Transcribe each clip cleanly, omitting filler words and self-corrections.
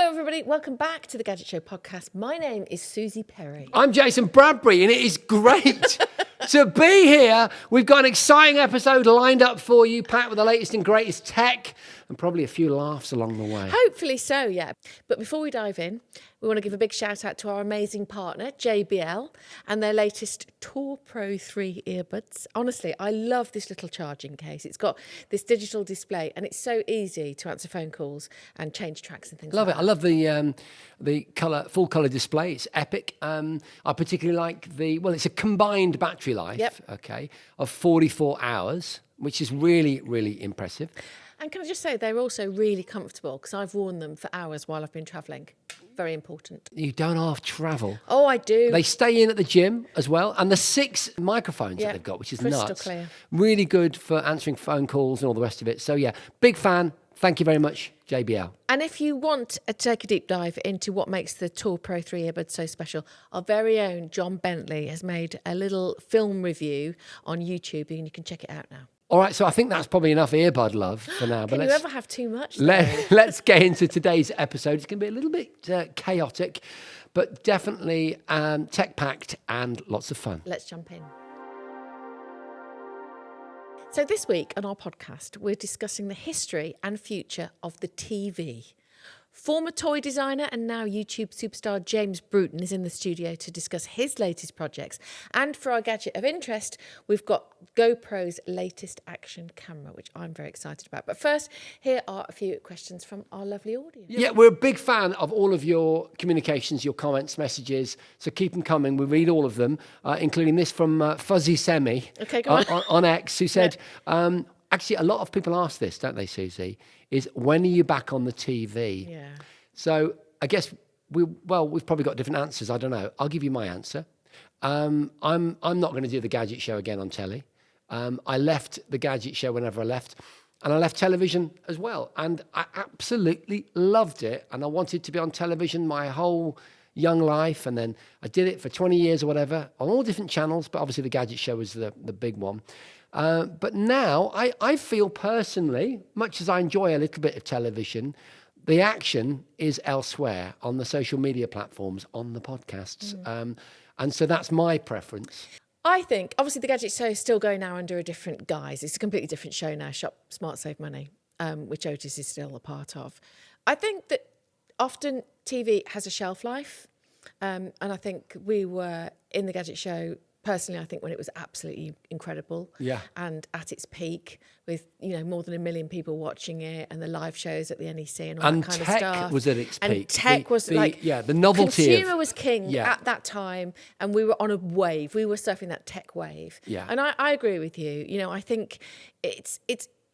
Hello, everybody. Welcome back to the Gadget Show podcast. My name is Susie Perry. I'm Jason Bradbury, and it is great to be here. We've got an exciting episode lined up for you, packed with the latest and greatest tech, and probably a few laughs along the way. Hopefully so, yeah. But before we dive in, we want to give a big shout out to our amazing partner, JBL, and their latest GoPro13 earbuds. Honestly, I love this little charging case. It's got this digital display, and it's so easy to answer phone calls and change tracks and things like that. I love the full color display. It's epic. I particularly like it's a combined battery life, of 44 hours, which is really, really impressive. And can I just say, they're also really comfortable because I've worn them for hours while I've been travelling. Very important. You don't half travel. Oh, I do. They stay in at the gym as well. And the 6 microphones that they've got, which is crystal nuts. Clear. Really good for answering phone calls and all the rest of it. So, yeah, big fan. Thank you very much, JBL. And if you want to take a deep dive into what makes the GoPro13 earbud so special, our very own John Bentley has made a little film review on YouTube, and you can check it out now. All right, so I think that's probably enough earbud love for now. Can you ever have too much? Let's get into today's episode. It's going to be a little bit chaotic, but definitely tech-packed and lots of fun. Let's jump in. So this week on our podcast, we're discussing the history and future of the TV. Former toy designer and now YouTube superstar James Bruton is in the studio to discuss his latest projects. And for our gadget of interest, we've got GoPro's latest action camera, which I'm very excited about. But first, here are a few questions from our lovely audience. Yeah, we're a big fan of all of your communications, your comments, messages. So keep them coming. We read all of them, including this from Fuzzy Semi on X, who said... Actually, a lot of people ask this, don't they, Susie? Is when are you back on the TV? Yeah. So I guess we've probably got different answers. I don't know. I'll give you my answer. I'm not going to do the Gadget Show again on telly. I left the Gadget Show whenever I left, and I left television as well. And I absolutely loved it, and I wanted to be on television my whole young life, and then I did it for 20 years or whatever on all different channels. But obviously, the Gadget Show was the big one. But now I feel personally, much as I enjoy a little bit of television, the action is elsewhere on the social media platforms, on the podcasts. And so that's my preference. I think, obviously, the Gadget Show is still going now under a different guise. It's a completely different show now, Shop Smart Save Money, which Otis is still a part of. I think that often TV has a shelf life. And I think we were in the Gadget Show... Personally, I think when it was absolutely incredible and at its peak with, more than 1 million people watching it and the live shows at the NEC and all that kind of stuff. And tech was at its peak. And tech was the novelty. Consumer was king at that time, and we were on a wave. We were surfing that tech wave. Yeah. And I agree with you. I think it's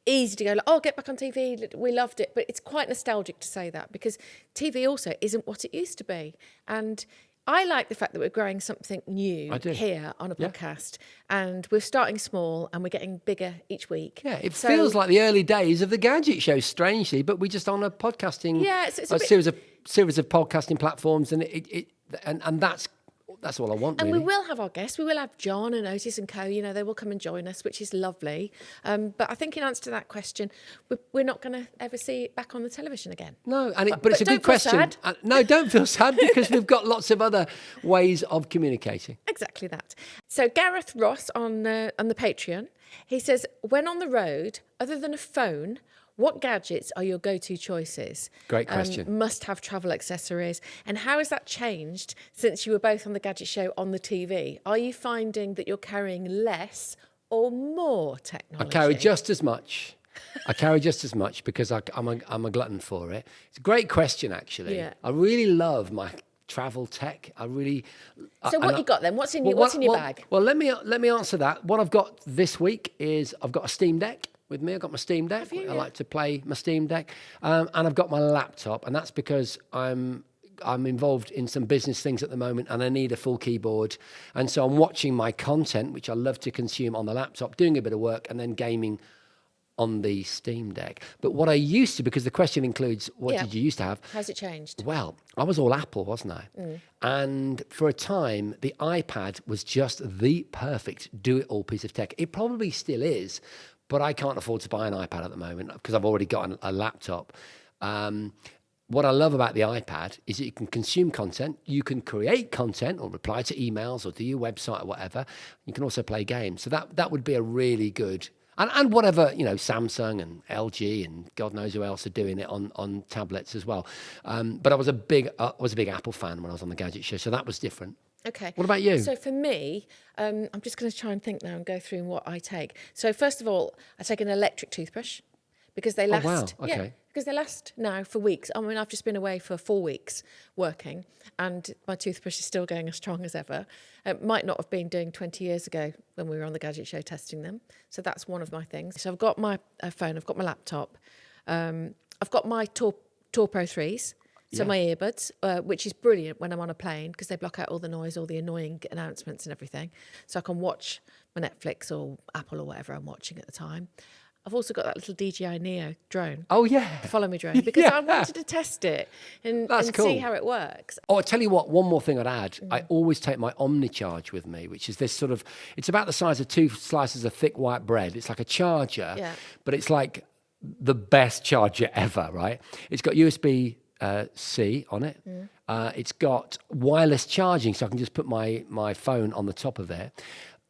easy to go, get back on TV. We loved it. But it's quite nostalgic to say that because TV also isn't what it used to be. And I like the fact that we're growing something new here on a podcast, and we're starting small and we're getting bigger each week. Yeah, it feels like the early days of the Gadget Show, strangely, but we're just on a podcasting series of podcasting platforms, and and that's all I want. And really. we will have our guests. We will have John and Otis and co. They will come and join us, which is lovely. But I think in answer to that question, we're not going to ever see it back on the television again. No, but it's a good question. No, don't feel sad because we've got lots of other ways of communicating. Exactly that. So Gareth Ross on the Patreon, he says, when on the road, other than a phone, what gadgets are your go-to choices? Great question. Must-have travel accessories. And how has that changed since you were both on the Gadget Show on the TV? Are you finding that you're carrying less or more technology? I carry just as much. Because I'm a glutton for it. It's a great question, actually. Yeah. I really love my travel tech. So what you got then? What's in your bag? Well, let me answer that. What I've got this week is I've got a Steam Deck with me. I've got my Steam Deck. I like to play my Steam Deck. And I've got my laptop, and that's because I'm involved in some business things at the moment, and I need a full keyboard. And so I'm watching my content, which I love to consume on the laptop, doing a bit of work, and then gaming on the Steam Deck. But what I used to, because the question includes what did you used to have? How's it changed? Well, I was all Apple, wasn't I? And for a time, the iPad was just the perfect do-it-all piece of tech. It probably still is, but I can't afford to buy an iPad at the moment because I've already got a laptop. what I love about the iPad is that you can consume content, you can create content or reply to emails or do your website or whatever. You can also play games. So that would be a really good, and whatever, Samsung and LG and God knows who else are doing it on tablets as well. But I was a big Apple fan when I was on the Gadget Show, so that was different. Okay. What about you? So for me, I'm just going to try and think now and go through what I take. So first of all, I take an electric toothbrush because they last. Oh, wow. Okay. Yeah, because they last now for weeks. I mean, I've just been away for 4 weeks working, and my toothbrush is still going as strong as ever. It might not have been doing 20 years ago when we were on the Gadget Show testing them. So that's one of my things. So I've got my phone, I've got my laptop, I've got my GoPro13s. So my earbuds, which is brilliant when I'm on a plane because they block out all the noise, all the annoying announcements and everything. So I can watch my Netflix or Apple or whatever I'm watching at the time. I've also got that little DJI Neo drone. Oh, yeah. The Follow Me drone. Because I wanted to test it and cool. see how it works. Oh, I'll tell you what, one more thing I'd add. I always take my Omnicharge with me, which is this sort of, it's about the size of 2 slices of thick white bread. It's like a charger, but it's like the best charger ever, right? It's got USB-C on it. It's got wireless charging, so I can just put my phone on the top of it.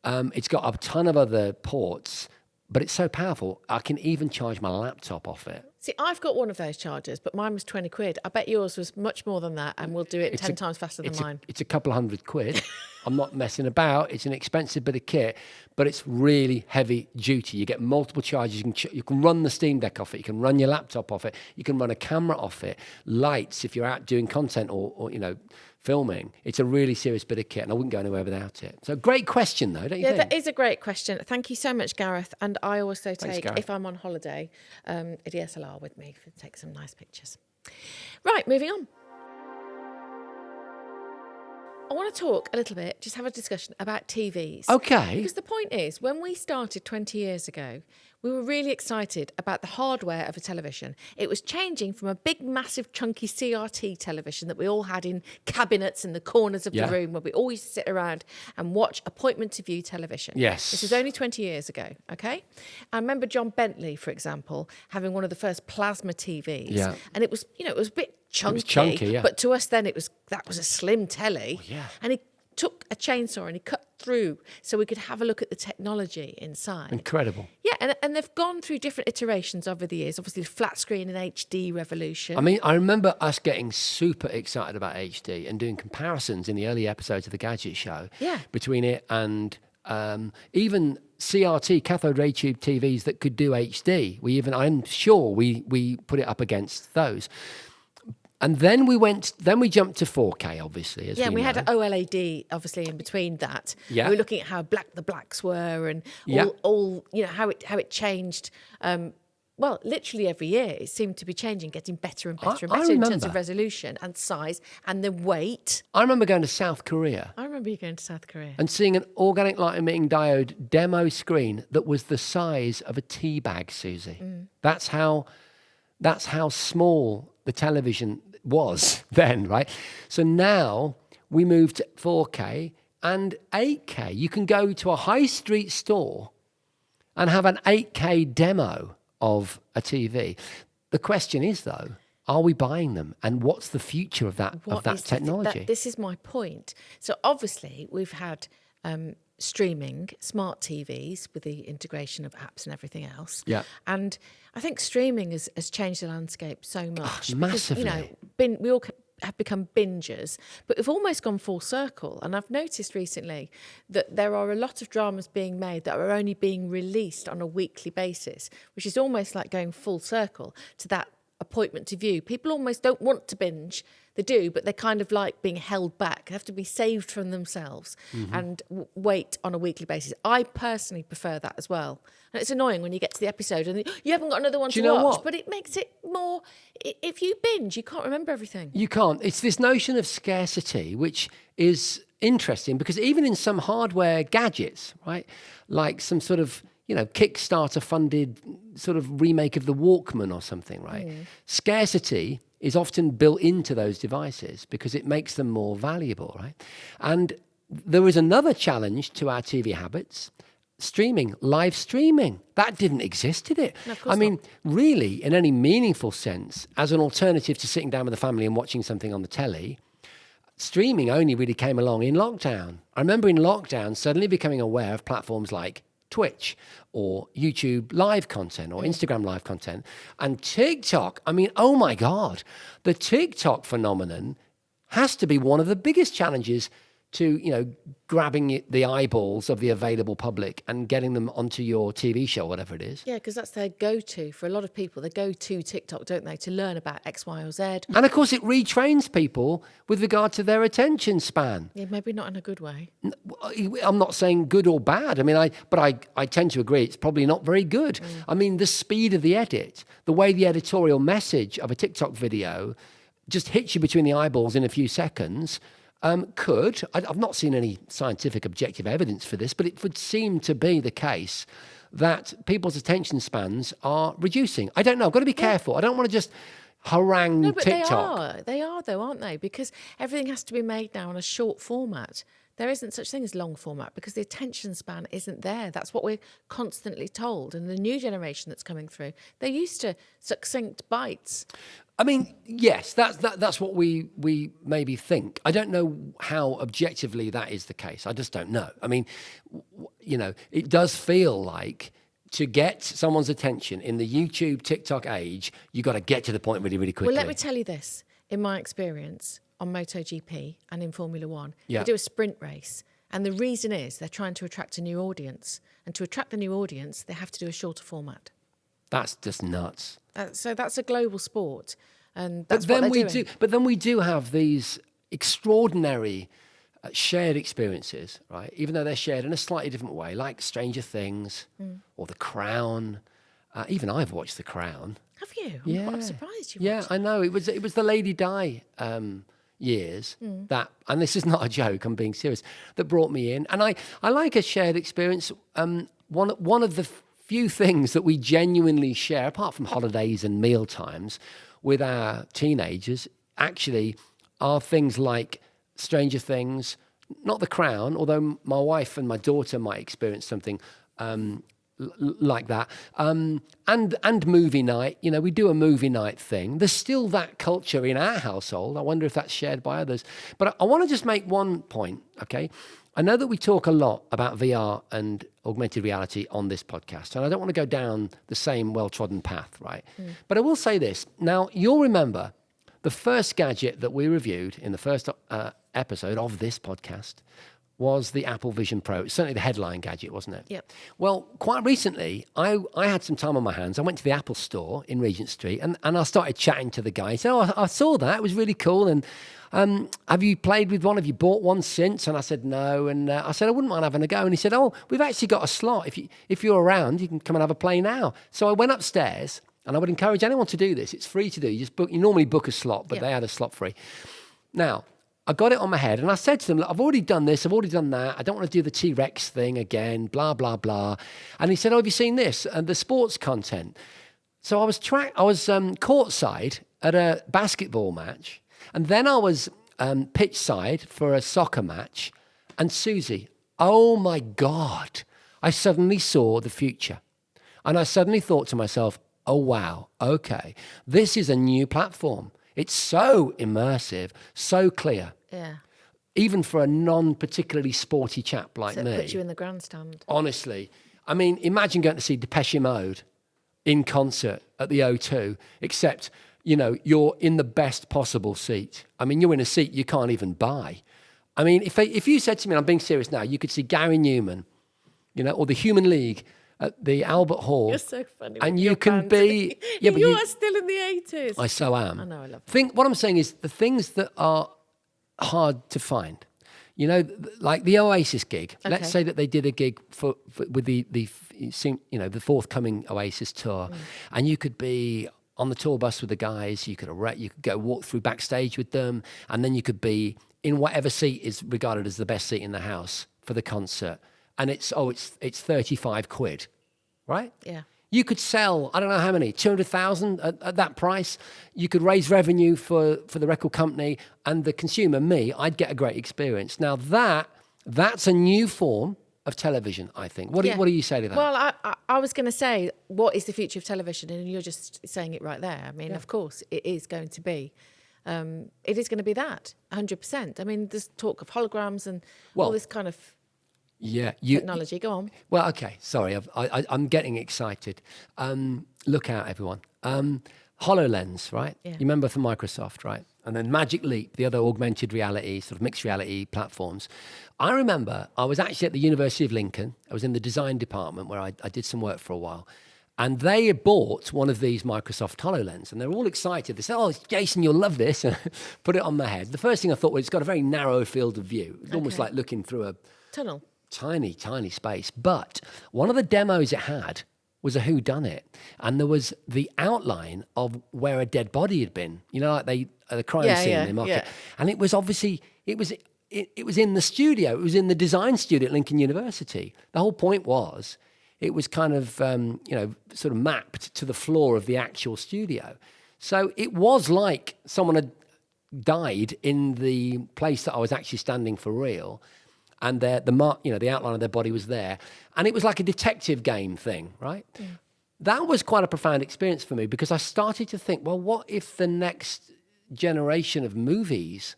It's got a ton of other ports, but it's so powerful, I can even charge my laptop off it. See, I've got one of those chargers, but mine was 20 quid. I bet yours was much more than that, and we'll do it 10 times faster than mine. It's a couple of £100. I'm not messing about. It's an expensive bit of kit, but it's really heavy duty. You get multiple charges. You can run the Steam Deck off it. You can run your laptop off it. You can run a camera off it. Lights, if you're out doing content or filming. It's a really serious bit of kit, and I wouldn't go anywhere without it. So great question, though, don't you think? Yeah, that is a great question. Thank you so much, Gareth. And I also take, if I'm on holiday, a DSLR with me to take some nice pictures. Right, moving on. I want to talk a little bit, just have a discussion about TVs. Okay. Because the point is, when we started 20 years ago, we were really excited about the hardware of a television. It was changing from a big, massive, chunky CRT television that we all had in cabinets in the corners of the room where we always sit around and watch appointment to view television. Yes. This was only 20 years ago, okay? I remember John Bentley, for example, having one of the first plasma TVs. Yeah. And it was, it was a bit chunky. It was chunky, yeah. But to us then, that was a slim telly. Oh, yeah. And he took a chainsaw and he cut through so we could have a look at the technology inside. Incredible. Yeah, and they've gone through different iterations over the years. Obviously, the flat screen and HD revolution. I mean, I remember us getting super excited about HD and doing comparisons in the early episodes of the Gadget Show between it and even CRT, cathode ray tube TVs that could do HD. I'm sure we put it up against those. And then we jumped to 4K, obviously. We had an OLED, obviously, in between that. Yeah. We were looking at how black the blacks were and all how it changed. Literally every year it seemed to be changing, getting better and better and better in terms of resolution and size and the weight. I remember going to South Korea. I remember you going to South Korea. And seeing an organic light emitting diode demo screen that was the size of a tea bag, Susie. That's how small the television was then, right? So now we moved to 4K and 8K. You can go to a high street store and have an 8K demo of a TV. The question is, though, are we buying them? And what's the future of that technology? This is my point. So obviously we've had streaming, smart TVs with the integration of apps and everything else. Yeah. And I think streaming has changed the landscape so much. Massively. Because, we all have become bingers, but we've almost gone full circle. And I've noticed recently that there are a lot of dramas being made that are only being released on a weekly basis, which is almost like going full circle to that appointment to view. People almost don't want to binge. They do, but they kind of like being held back. They have to be saved from themselves and wait on a weekly basis. I personally prefer that as well. And it's annoying when you get to the episode and you haven't got another one to watch, but it makes it more... If you binge, you can't remember everything. You can't. It's this notion of scarcity, which is interesting because even in some hardware gadgets, right, like some sort of Kickstarter-funded sort of remake of the Walkman or something, right? Scarcity is often built into those devices because it makes them more valuable, right? And there is another challenge to our TV habits, live streaming. That didn't exist, did it? No, of course I mean, really, in any meaningful sense, as an alternative to sitting down with the family and watching something on the telly, streaming only really came along in lockdown. I remember in lockdown suddenly becoming aware of platforms like Twitch or YouTube live content or Instagram live content and TikTok. I mean, oh my God, the TikTok phenomenon has to be one of the biggest challenges to, grabbing the eyeballs of the available public and getting them onto your TV show, whatever it is. Yeah, because that's their go-to for a lot of people. They go to TikTok, don't they, to learn about X, Y, or Z. And of course, it retrains people with regard to their attention span. Yeah, maybe not in a good way. I'm not saying good or bad. I mean, I tend to agree it's probably not very good. I mean, the speed of the edit, the way the editorial message of a TikTok video just hits you between the eyeballs in a few seconds. I've not seen any scientific objective evidence for this, but it would seem to be the case that people's attention spans are reducing. I don't know. I've got to be careful. I don't want to just harangue No, but TikTok. They are, though, aren't they? Because everything has to be made now in a short format. There isn't such thing as long format because the attention span isn't there. That's what we're constantly told. And the new generation that's coming through, they're used to succinct bites. I mean, yes, that's what we maybe think. I don't know how objectively that is the case. I just don't know. I mean, it does feel like to get someone's attention in the YouTube, TikTok age, you got to get to the point really, really quickly. Well, let me tell you this. In my experience on MotoGP and in Formula One, Yeah. they do a sprint race. And the reason is they're trying to attract a new audience. And to attract the new audience, they have to do a shorter format. That's just nuts. So that's a global sport, and that's what they're doing. But then we do have these extraordinary shared experiences, right? Even though they're shared in a slightly different way, like Stranger Things or The Crown. Even I've watched The Crown. Have you? Yeah. I'm surprised you Yeah, watched I know. It was the Lady Di years that, and this is not a joke, I'm being serious, that brought me in. And I like a shared experience. One of the few things that we genuinely share, apart from holidays and meal times, with our teenagers, actually are things like Stranger Things, not The Crown, although my wife and my daughter might experience something like that, and movie night. We do a movie night thing. There's still that culture in our household. I wonder if that's shared by others. But I want to just make one point, okay? I know that we talk a lot about VR and augmented reality on this podcast, and I don't want to go down the same well-trodden path, right? But I will say this. Now, you'll remember the first gadget that we reviewed in the first episode of this podcast was the Apple Vision Pro. It's certainly the headline gadget, wasn't it? Yep. Well, quite recently, I had some time on my hands. I went to the Apple store in Regent Street, and I started chatting to the guy. He said, I saw that. It was really cool. And have you played with one? Have you bought one since? And I said, no. And I said, I wouldn't mind having a go. And he said, we've actually got a slot. If you're around, you can come and have a play now. So I went upstairs, and I would encourage anyone to do this. It's free to do. You normally book a slot, but they had a slot free. Now, I got it on my head and I said to them, look, I've already done this, I've already done that. I don't want to do the T-Rex thing again, blah, blah, blah. And he said, have you seen this? And the sports content. So I was courtside at a basketball match. And then I was pitch side for a soccer match. And Susie, oh my God, I suddenly saw the future. And I suddenly thought to myself, oh, wow, okay, this is a new platform. It's so immersive, so clear. Yeah. Even for a non-particularly sporty chap like So me. it puts you in the grandstand. Honestly. I mean, imagine going to see Depeche Mode in concert at the O2, except, you're in the best possible seat. I mean, you're in a seat you can't even buy. I mean, if you said to me, and I'm being serious now, you could see Gary Newman, or the Human League at the Albert Hall. You're so funny. And with you your can banter. be... Yeah, but you are still in the 80s. I so am. I know, I love it. What I'm saying is the things that are hard to find, like the Oasis gig. Okay. Let's say that they did a gig with the forthcoming Oasis tour, and you could be on the tour bus with the guys. You could go walk through backstage with them, and then you could be in whatever seat is regarded as the best seat in the house for the concert. And it's 35 quid, right? Yeah. You could sell, I don't know how many, 200,000 at that price. You could raise revenue for the record company, and the consumer, me, I'd get a great experience. Now that's a new form of television, I think. What do you say to that? Well, I was going to say, what is the future of television? And you're just saying it right there. I mean, of course, it is going to be. It is going to be that, 100%. I mean, there's talk of holograms and all this kind of technology. Go on. Well, okay, sorry, I'm getting excited. Look out, everyone. HoloLens, right? Yeah. You remember from Microsoft, right? And then Magic Leap, the other augmented reality, sort of mixed reality platforms. I remember I was actually at the University of Lincoln. I was in the design department where I did some work for a while. And they had bought one of these Microsoft HoloLens, and they're all excited. They said, "Oh, Jason, you'll love this." Put it on my head. The first thing I thought was it's got a very narrow field of view. It's almost like looking through a tunnel. Tiny space. But one of the demos it had was a whodunit, and there was the outline of where a dead body had been. You know, like the crime scene they mark it. And it was obviously it was in the studio. It was in the design studio at Lincoln University. The whole point was it was kind of sort of mapped to the floor of the actual studio. So it was like someone had died in the place that I was actually standing for real. And the outline of their body was there. And it was like a detective game thing, right? Yeah. That was quite a profound experience for me because I started to think, well, what if the next generation of movies,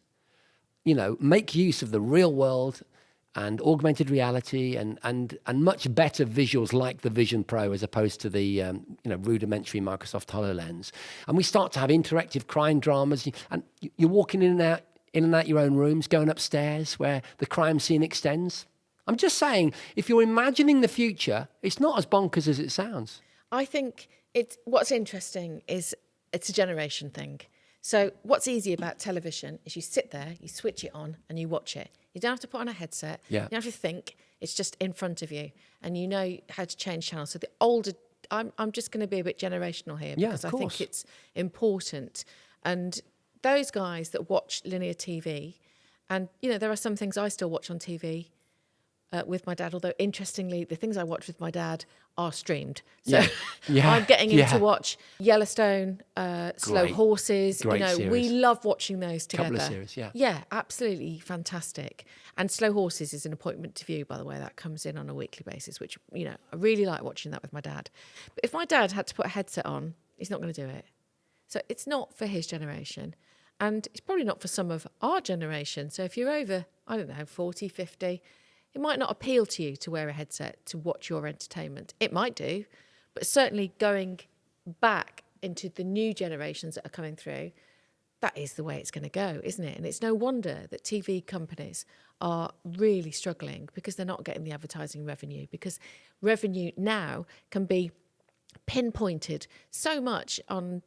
make use of the real world and augmented reality and much better visuals like the Vision Pro as opposed to the rudimentary Microsoft HoloLens. And we start to have interactive crime dramas, and you're walking in and out your own rooms, going upstairs where the crime scene extends. I'm just saying, if you're imagining the future, it's not as bonkers as it sounds. I think what's interesting is it's a generation thing. So what's easy about television is you sit there, you switch it on, and you watch it. You don't have to put on a headset. Yeah. You don't have to think. It's just in front of you, and you know how to change channels. So the older, I'm just going to be a bit generational here because I think it's important. And those guys that watch linear TV, and there are some things I still watch on TV with my dad, although interestingly the things I watch with my dad are streamed, so I'm getting him to watch Yellowstone, Slow Horses. Great series. We love watching those together. Couple of series, absolutely fantastic. And Slow Horses is an appointment to view, by the way. That comes in on a weekly basis, which I really like watching that with my dad. But if my dad had to put a headset on, he's not going to do it. So it's not for his generation. And it's probably not for some of our generation. So if you're over, 40, 50, it might not appeal to you to wear a headset to watch your entertainment. It might do, but certainly going back into the new generations that are coming through, that is the way it's going to go, isn't it? And it's no wonder that TV companies are really struggling because they're not getting the advertising revenue, because revenue now can be pinpointed so much on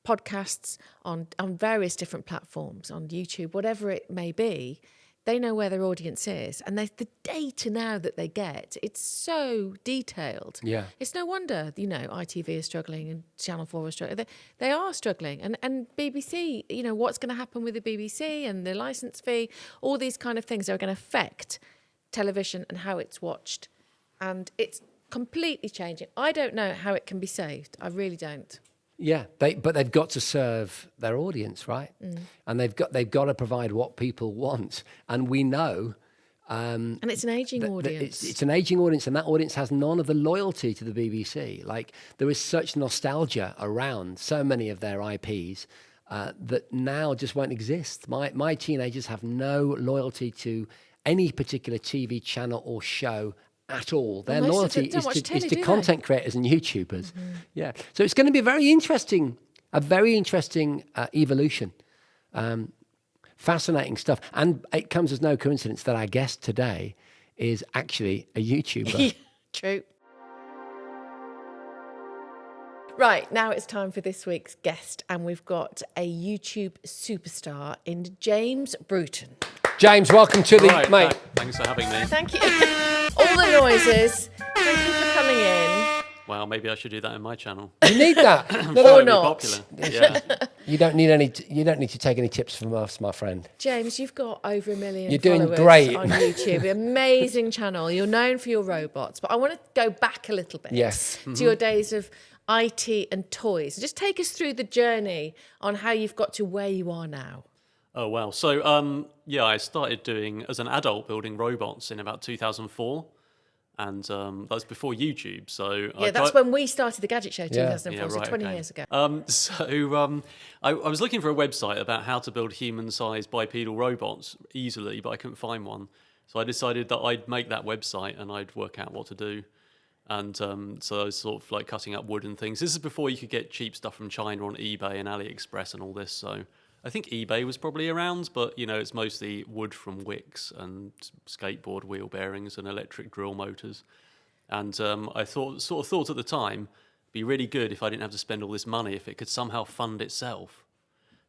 podcasts, on various different platforms, on YouTube, whatever it may be. They know where their audience is, and the data now that they get, it's so detailed. Yeah, it's no wonder ITV is struggling and Channel 4 is struggling. They are struggling, and BBC. What's going to happen with the BBC and the license fee? All these kind of things are going to affect television and how it's watched, and it's completely changing. I don't know how it can be saved. I really don't. Yeah, but they've got to serve their audience, right? And they've got to provide what people want, and we know. And it's an ageing audience. It's an ageing audience, and that audience has none of the loyalty to the BBC. Like, there is such nostalgia around so many of their IPs that now just won't exist. My teenagers have no loyalty to any particular TV channel or show at all. Their loyalty is to content creators and YouTubers. Yeah. So it's going to be a very interesting evolution. Fascinating stuff. And it comes as no coincidence that our guest today is actually a YouTuber. True. Right, now it's time for this week's guest, and we've got a YouTube superstar in James Bruton. James, welcome to the mate. Thanks for having me. Thank you. All the noises. Thank you for coming in. Well, maybe I should do that in my channel. You need that. Or not. Popular. Yeah. You don't need to take any tips from us, my friend. James, you've got over 1 million You're doing followers great on YouTube. Amazing channel. You're known for your robots, but I want to go back a little bit. Yes. To your days of IT and toys. Just take us through the journey on how you've got to where you are now. Oh, wow. So, I started as an adult building robots in about 2004. And that's before YouTube. So Yeah, that's when we started the Gadget Show, 2004, Yeah, so right, 20 okay. years ago. I was looking for a website about how to build human-sized bipedal robots easily, but I couldn't find one. So I decided that I'd make that website and I'd work out what to do. And so I was sort of like cutting up wood and things. This is before you could get cheap stuff from China on eBay and AliExpress and all this. So I think eBay was probably around, but it's mostly wood from wicks and skateboard wheel bearings and electric drill motors. And I thought at the time, it'd be really good if I didn't have to spend all this money, if it could somehow fund itself.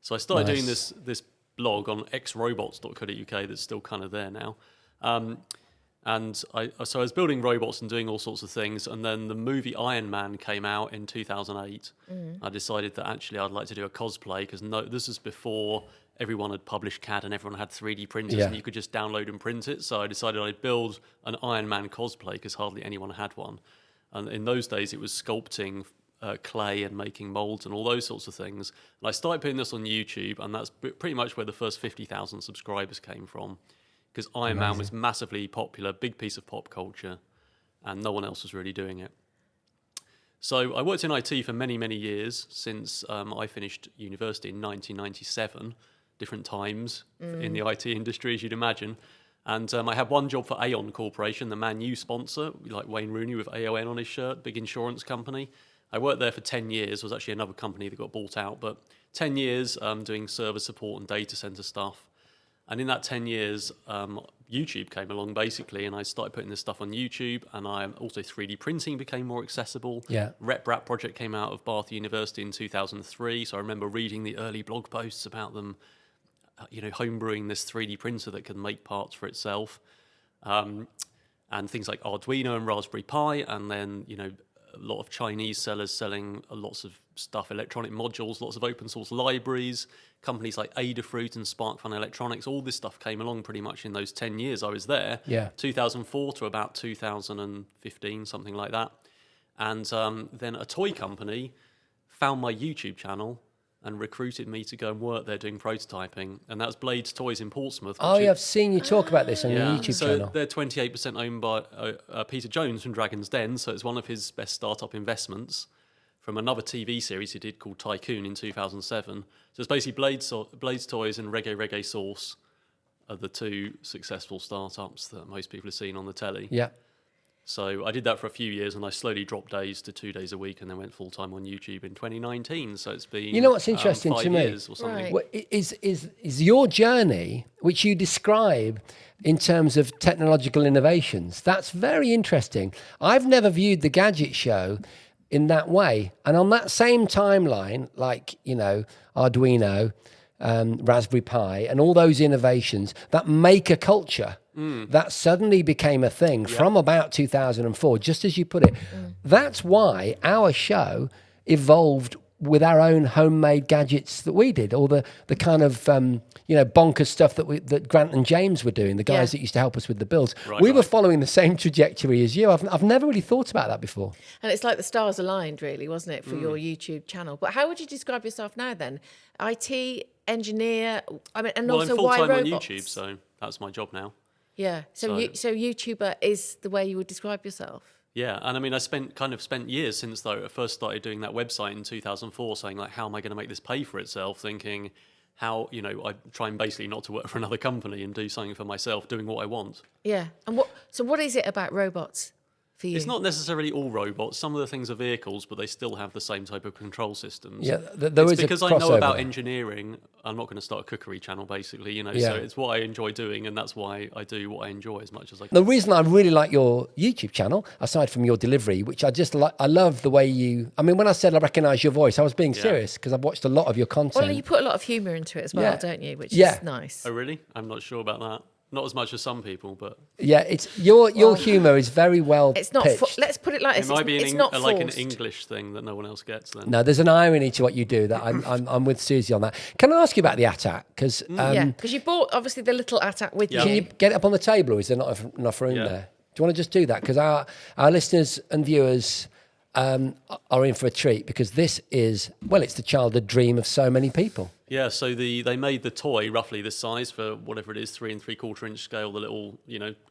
So I started doing this blog on xrobots.co.uk that's still kind of there now. And I was building robots and doing all sorts of things. And then the movie Iron Man came out in 2008. I decided that actually I'd like to do a cosplay because this is before everyone had published CAD and everyone had 3D printers and you could just download and print it. So I decided I'd build an Iron Man cosplay because hardly anyone had one. And in those days, it was sculpting clay and making molds and all those sorts of things. And I started putting this on YouTube, and that's pretty much where the first 50,000 subscribers came from. Because Iron Man was massively popular, big piece of pop culture, and no one else was really doing it. So I worked in IT for many, many years since I finished university in 1997, different times in the IT industry, as you'd imagine. And I had one job for Aon Corporation, the Man U sponsor, like Wayne Rooney with AON on his shirt, big insurance company. I worked there for 10 years. It was actually another company that got bought out, but 10 years doing server support and data center stuff. And in that 10 years, YouTube came along basically, and I started putting this stuff on YouTube. And also 3D printing became more accessible. RepRap project came out of Bath University in 2003. So I remember reading the early blog posts about them, homebrewing this 3D printer that could make parts for itself. And things like Arduino and Raspberry Pi. And then, a lot of Chinese sellers selling lots of stuff, electronic modules, lots of open source libraries, companies like Adafruit and SparkFun Electronics. All this stuff came along pretty much in those 10 years I was there, 2004 to about 2015, something like that. And then a toy company found my YouTube channel and recruited me to go and work there doing prototyping. And that was Blades Toys in Portsmouth. I've seen you talk about this on your YouTube channel. So they're 28% owned by Peter Jones from Dragon's Den. So it's one of his best startup investments from another TV series he did called Tycoon in 2007. So it's basically Blades Toys and Reggae Sauce are the two successful startups that most people have seen on the telly. Yeah. So I did that for a few years, and I slowly dropped days to 2 days a week, and then went full-time on YouTube in 2019. So it's been what's interesting 5 to me years or something. Right. is your journey, which you describe in terms of technological innovations. That's very interesting. I've never viewed the Gadget Show in that way. And on that same timeline, like, Arduino, Raspberry Pi, and all those innovations, that maker culture that suddenly became a thing from about 2004, just as you put it. That's why our show evolved with our own homemade gadgets that we did, or the kind of bonkers stuff that Grant and James were doing, the guys that used to help us with the builds. We were following the same trajectory as you. I've never really thought about that before. And it's like the stars aligned, really, wasn't it, for your YouTube channel? But how would you describe yourself now then? IT, engineer, and also I'm why full-time on robots? YouTube, so that's my job now. Yeah, so YouTuber is the way you would describe yourself? Yeah, and I spent years since I first started doing that website in 2004, saying like, how am I going to make this pay for itself? Thinking how I try and basically not to work for another company and do something for myself, doing what I want. Yeah, and what is it about robots for you? It's not necessarily all robots. Some of the things are vehicles, but they still have the same type of control systems. Yeah, there is because a I know crossover. about engineering. I'm not going to start a cookery channel, basically. So it's what I enjoy doing, and that's why I do what I enjoy as much as I can. The reason I really like your YouTube channel, aside from your delivery, which I just like, I love the way you. When I said I recognise your voice, I was being serious because I've watched a lot of your content. Well, you put a lot of humour into it as well, don't you? Which is nice. Oh, really? I'm not sure about that. Not as much as some people, but it's your humour is very well. It's not. pitched. Let's put it like this. It might be it's not like an forced. English thing that no one else gets. Then No, there's an irony to what you do that I'm with Susie on that. Can I ask you about the ATAC? Because because you bought obviously the little ATAC with you. can you get it up on the table, or is there not enough room there? Do you want to just do that? Because our listeners and viewers are in for a treat, because this is, well, it's the childhood dream of so many people. Yeah, so they made the toy roughly this size for whatever it is, 3 3/4 inch scale, the little,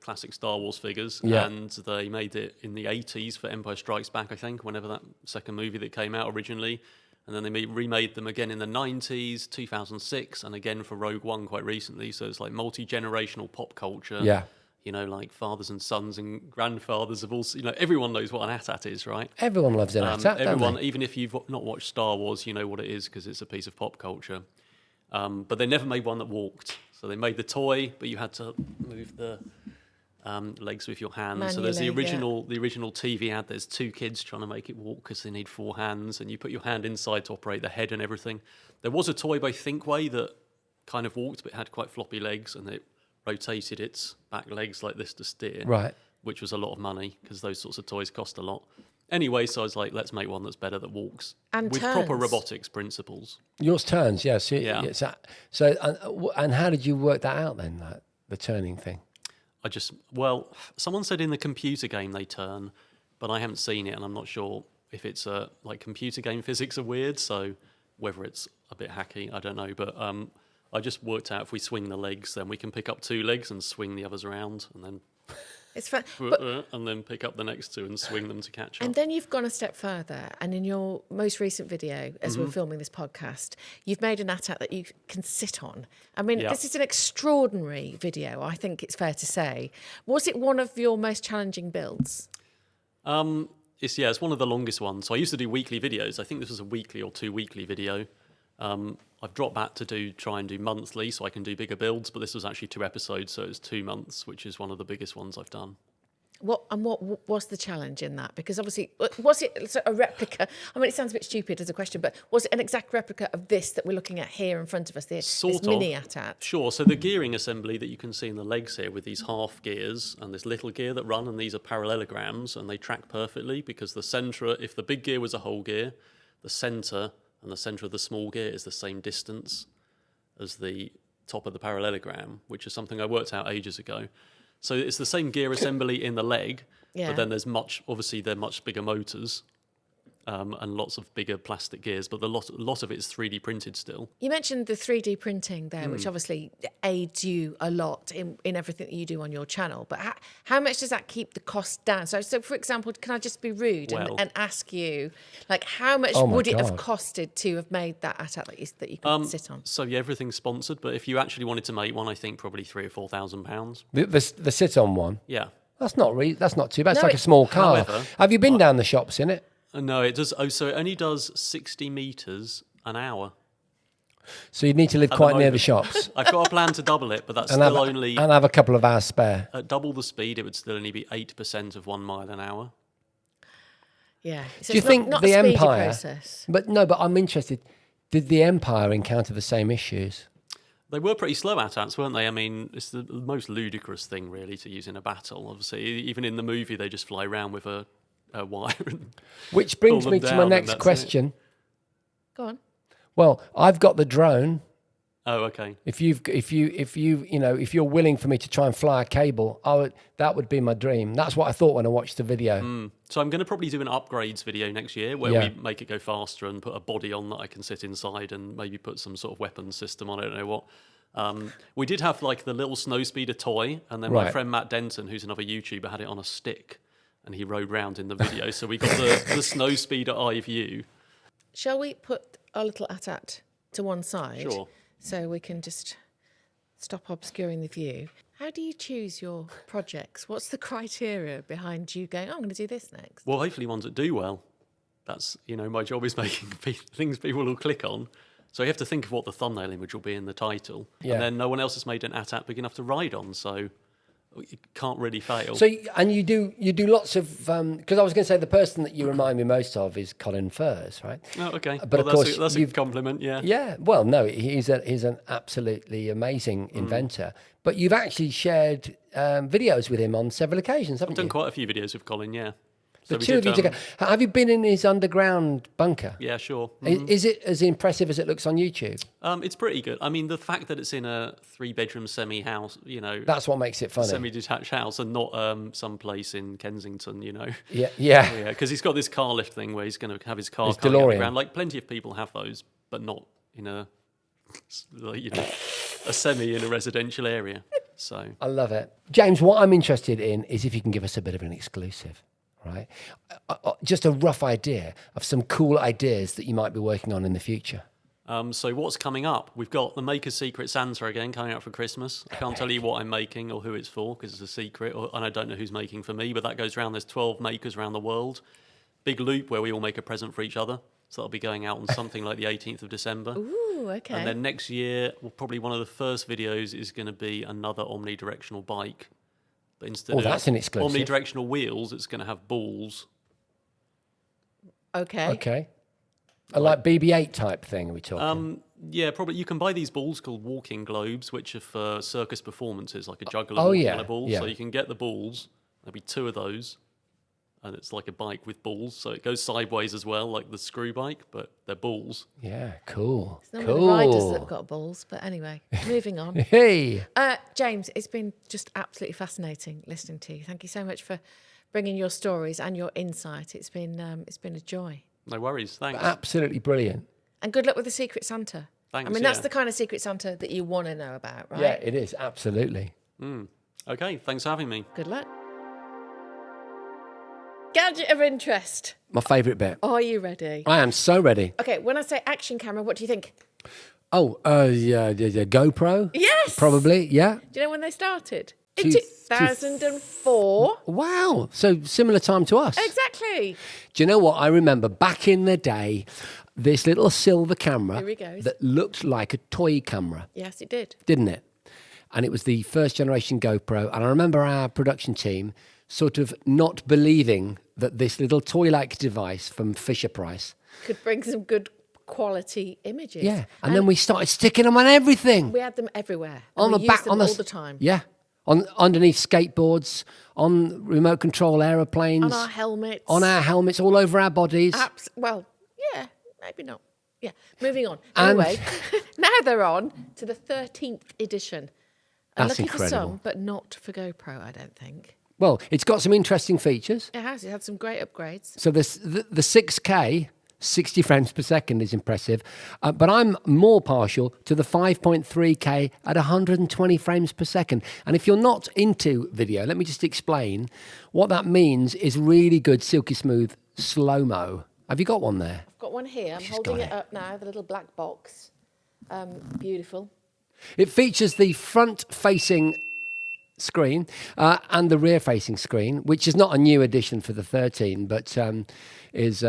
classic Star Wars figures. Yeah. And they made it in the 80s for Empire Strikes Back, I think, whenever that second movie that came out originally. And then they remade them again in the 90s, 2006, and again for Rogue One quite recently. So it's like multi-generational pop culture. Yeah. Like fathers and sons and grandfathers have all, everyone knows what an AT-AT is, right? Everyone loves an AT-AT, don't Everyone, they? even if you've not watched Star Wars, you know what it is because it's a piece of pop culture. But they never made one that walked. So they made the toy, but you had to move the legs with your hands. So there's the original TV ad. There's 2 kids trying to make it walk because they need 4 hands, and you put your hand inside to operate the head and everything. There was a toy by Thinkway that kind of walked, but had quite floppy legs, and it rotated its back legs like this to steer. Right. Which was a lot of money because those sorts of toys cost a lot. Anyway, so I was like, let's make one that's better, that walks And with turns. proper robotics principles. Yours turns, yes. Yeah. And how did you work that out then, like, the turning thing? Someone said in the computer game they turn, but I haven't seen it, and I'm not sure if it's like computer game physics are weird, so whether it's a bit hacky, I don't know. But I just worked out if we swing the legs, then we can pick up 2 legs and swing the others around, and then It's fun. and then pick up the next 2 and swing them to catch up. And then you've gone a step further, and in your most recent video, as we're filming this podcast, you've made an AT-AT that you can sit on. I mean, this is an extraordinary video, I think it's fair to say. Was it one of your most challenging builds? It's one of the longest ones. So I used to do weekly videos. I think this was a weekly or 2 weekly video. I've dropped back to try and do monthly so I can do bigger builds, but this was actually 2 episodes, so it was 2 months, which is one of the biggest ones I've done. What was the challenge in that? Because obviously, was it a replica? I mean, it sounds a bit stupid as a question, but was it an exact replica of this that we're looking at here in front of us, this mini AT-AT? Sure. So the gearing assembly that you can see in the legs here with these half gears and this little gear that run, and these are parallelograms, and they track perfectly because the centre, if the big gear was a whole gear, the centre and the centre of the small gear is the same distance as the top of the parallelogram, which is something I worked out ages ago. So it's the same gear assembly in the leg, but then they're much bigger motors and lots of bigger plastic gears, but a lot of it is 3D printed still. You mentioned the 3D printing there, which obviously aids you a lot in everything that you do on your channel. But how much does that keep the cost down? So for example, can I just be rude and ask you, like, how much would it have costed to have made that AT-AT that you could sit on? So everything's sponsored, but if you actually wanted to make one, I think probably £3,000 or £4,000. The sit-on one? Yeah. That's not too bad. It's like a small car. However, have you been down the shops in it? No, it does. Oh, so it only does 60 metres an hour. So you need to live quite near the shops. I've got a plan to double it, but that's and only... And have a couple of hours spare. At double the speed, it would still only be 8% of 1 mile an hour. Yeah. So Do you think not the a speedy Empire... process. But I'm interested. Did the Empire encounter the same issues? They were pretty slow AT-ATs, weren't they? I mean, it's the most ludicrous thing, really, to use in a battle. Obviously, even in the movie, they just fly around with a wire. Which brings me to my next question. Go on. Well, I've got the drone. Oh, okay. If you're willing for me to try and fly a cable, that would be my dream. That's what I thought when I watched the video. So I'm going to probably do an upgrades video next year where we make it go faster and put a body on that I can sit inside and maybe put some sort of weapons system on it. I don't know what. We did have like the little snowspeeder toy, and then my friend Matt Denton, who's another YouTuber, had it on a stick and he rode round in the video. So we got the snowspeeder eye view. Shall we put our little AT-AT to one side? Sure. So we can just stop obscuring the view. How do you choose your projects? What's the criteria behind you going, I'm going to do this next? Well, hopefully ones that do well. That's, my job is making things people will click on. So you have to think of what the thumbnail image will be in the title. Yeah. And then no one else has made an AT-AT big enough to ride on, so you can't really fail. So, and you do lots of, because I was going to say the person that you remind me most of is Colin Furze, right? Oh, okay. But of course, that's a compliment, yeah. Yeah, well, no, he's an absolutely amazing inventor. But you've actually shared videos with him on several occasions, haven't you? I've done quite a few videos with Colin, yeah. The we two of did, you together. Have you been in his underground bunker? Yeah, sure. Is it as impressive as it looks on YouTube? It's pretty good. I mean, the fact that it's in a 3-bedroom semi-house, That's what makes it funny. semi-detached house, and not some place in Kensington, Yeah. Yeah, because he's got this car lift thing where he's going to have his car carried DeLorean. underground. Like, plenty of people have those, but not in a, a semi in a residential area. So I love it. James, what I'm interested in is if you can give us a bit of an exclusive, right? Just a rough idea of some cool ideas that you might be working on in the future. So what's coming up? We've got the Maker's Secret Santa again coming out for Christmas. I can't tell you what I'm making or who it's for because it's a secret, and I don't know who's making for me, but that goes around. There's 12 makers around the world. Big loop where we all make a present for each other. So that'll be going out on something like the 18th of December. Ooh, okay. And then next year, probably one of the first videos is going to be another omnidirectional bike. But instead of that's an exclusive. omnidirectional wheels, it's going to have balls. Okay. Okay. A like BB-8 type thing, are we talking? Yeah, probably. You can buy these balls called walking globes, which are for circus performances, like a juggler Oh, walking yeah, on a ball. yeah. So you can get the balls. There'll be 2 of those. And it's like a bike with balls. So it goes sideways as well, like the screw bike, but they're balls. Yeah, cool. It's not the riders that have got balls, but anyway, moving on. Hey. James, it's been just absolutely fascinating listening to you. Thank you so much for bringing your stories and your insight. It's been a joy. No worries. Thanks. Absolutely brilliant. And good luck with the Secret Santa. Thanks, I mean, that's yeah. the kind of Secret Santa that you want to know about, right? Yeah, it is. Absolutely. Okay, thanks for having me. Good luck. Gadget of interest. My favourite bit. Are you ready? I am so ready. Okay, when I say action camera, what do you think? Oh, yeah, GoPro? Yes! Probably, yeah. Do you know when they started? In Two- 2004. Wow. So similar time to us. Exactly. Do you know what? I remember back in the day, this little silver camera Here he goes. that looked like a toy camera, Yes, it did. didn't it? And it was the first generation GoPro. And I remember our production team sort of not believing that this little toy-like device from Fisher-Price. Could bring some good quality images. Yeah. And then we started sticking them on everything. We had them everywhere. On And the we back, used them on the all the time. Yeah. Underneath skateboards, on remote control aeroplanes. On our helmets. On our helmets, all over our bodies. Well, yeah, maybe not. Yeah, moving on. And- Anyway, now they're on to the 13th edition. And That's looking for incredible. some, but not for GoPro, I don't think. Well, it's got some interesting features. It has. It had some great upgrades. So the 6K, 60 frames per second is impressive. But I'm more partial to the 5.3K at 120 frames per second. And if you're not into video, let me just explain. What that means is really good, silky smooth slow-mo. Have you got one there? I've got one here. I'm She's holding got it it. up now, the little black box. Beautiful. It features the front-facing screen and the rear-facing screen, which is not a new addition for the 13, but is,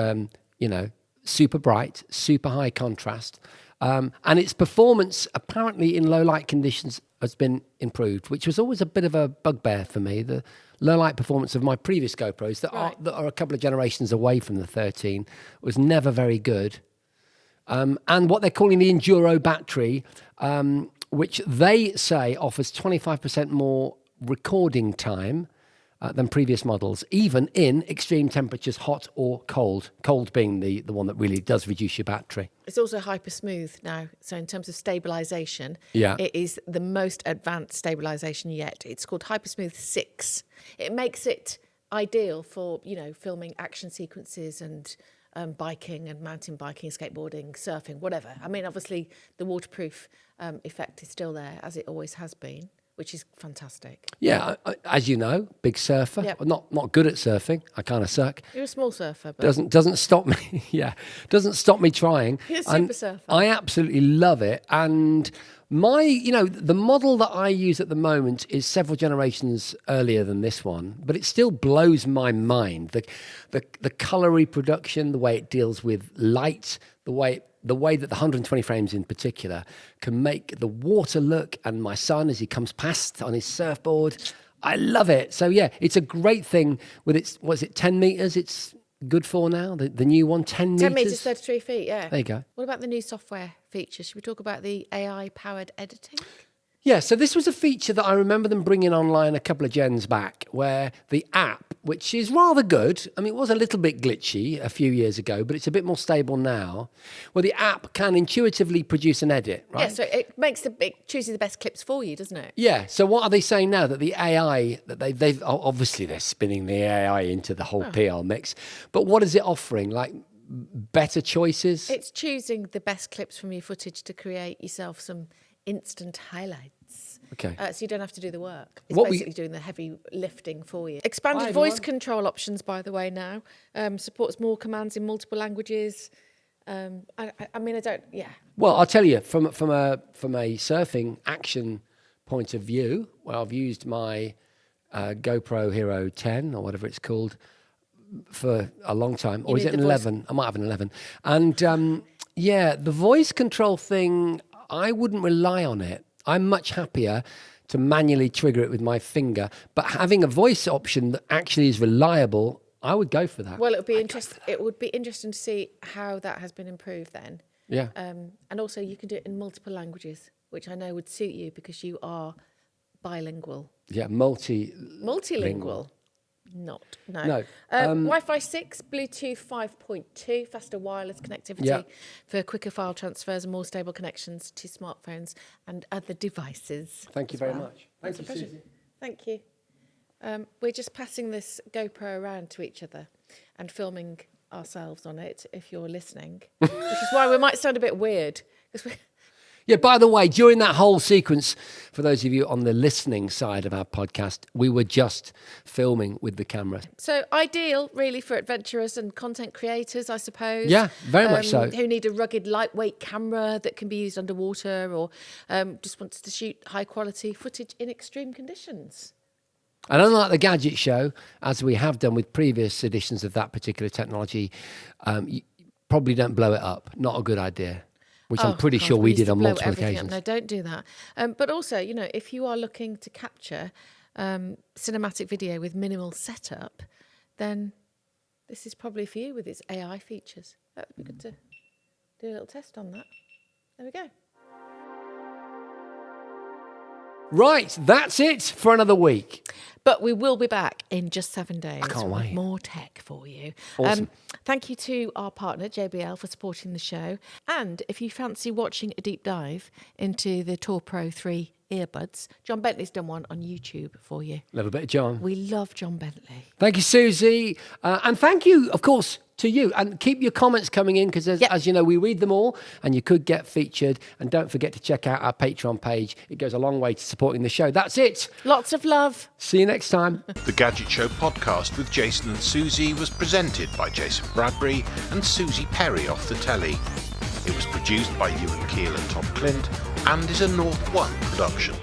super bright, super high contrast. And its performance, apparently in low-light conditions, has been improved, which was always a bit of a bugbear for me. The low-light performance of my previous GoPros that are a couple of generations away from the 13 was never very good. And what they're calling the Enduro battery, which they say offers 25% more recording time than previous models, even in extreme temperatures, hot or cold. Cold being the one that really does reduce your battery. It's also hyper smooth now. So in terms of stabilization, Yeah. it is the most advanced stabilization yet. It's called Hypersmooth 6. It makes it ideal for, filming action sequences and biking and mountain biking, skateboarding, surfing, whatever. I mean, obviously the waterproof effect is still there, as it always has been, which is fantastic. Yeah, as you know, big surfer. Yep. Not good at surfing. I kind of suck. You're a small surfer, but Doesn't stop me. Yeah, doesn't stop me trying. You're a And super surfer. I absolutely love it. And the model that I use at the moment is several generations earlier than this one, but it still blows my mind. The color reproduction, the way it deals with light, the way that the 120 frames in particular can make the water look, and my son as he comes past on his surfboard. I love it. So yeah, it's a great thing with its, 10 meters? It's good for now, the new one, 10 meters. 10 metres, 33 feet, yeah. There you go. What about the new software features? Should we talk about the AI-powered editing? Yeah, so this was a feature that I remember them bringing online a couple of gens back, where the app which is rather good. I mean, it was a little bit glitchy a few years ago, but it's a bit more stable now, where the app can intuitively produce an edit, right? Yeah, so it chooses the best clips for you, doesn't it? Yeah. So what are they saying now? That the AI, that they've obviously they're spinning the AI into the whole PR mix, but what is it offering? Like better choices? It's choosing the best clips from your footage to create yourself some instant highlights. Okay. So you don't have to do the work. It's What basically doing the heavy lifting for you. Expanded voice control options, by the way, now. Supports more commands in multiple languages. I mean, I don't, yeah. Well, I'll tell you, from a surfing action point of view, well, I've used my GoPro Hero 10 or whatever it's called for a long time. Or is it an 11? I might have an 11. And yeah, the voice control thing, I wouldn't rely on it. I'm much happier to manually trigger it with my finger. But having a voice option that actually is reliable, I would go for that. Well, it would be interesting. It would be interesting to see how that has been improved then. Yeah. And also, you can do it in multiple languages, which I know would suit you because you are bilingual. Yeah, Multilingual. No. Wi-Fi 6, Bluetooth 5.2, faster wireless connectivity for quicker file transfers and more stable connections to smartphones and other devices. Thank you very much. Thank you, Susie. Thank you. We're just passing this GoPro around to each other and filming ourselves on it, if you're listening, which is why we might sound a bit weird. Yeah, by the way, during that whole sequence, for those of you on the listening side of our podcast, we were just filming with the camera. So ideal, really, for adventurers and content creators, I suppose. Yeah, very much so. Who need a rugged, lightweight camera that can be used underwater or just wants to shoot high-quality footage in extreme conditions. And unlike the Gadget Show, as we have done with previous editions of that particular technology, you probably don't blow it up. Not a good idea. Which I'm pretty sure we did on multiple occasions. No, don't do that. But also, you know, if you are looking to capture cinematic video with minimal setup, then this is probably for you with its AI features. That would be good to do a little test on that. There we go. Right, that's it for another week. But we will be back in just 7 days. I can't wait. With more tech for you. Awesome. Thank you to our partner, JBL, for supporting the show. And if you fancy watching a deep dive into the GoPro13 earbuds, John Bentley's done one on YouTube for you. A little bit of John. We love John Bentley. Thank you, Susie. And thank you, of course, to you. And keep your comments coming in because, as you know, we read them all and you could get featured. And don't forget to check out our Patreon page. It goes a long way to supporting the show. That's it. Lots of love. See you next time. The Gadget Show podcast with Jason and Susie was presented by Jason Bradbury and Susie Perry off the telly. It was produced by Ewan Keel and Tom Clint and is a North One production.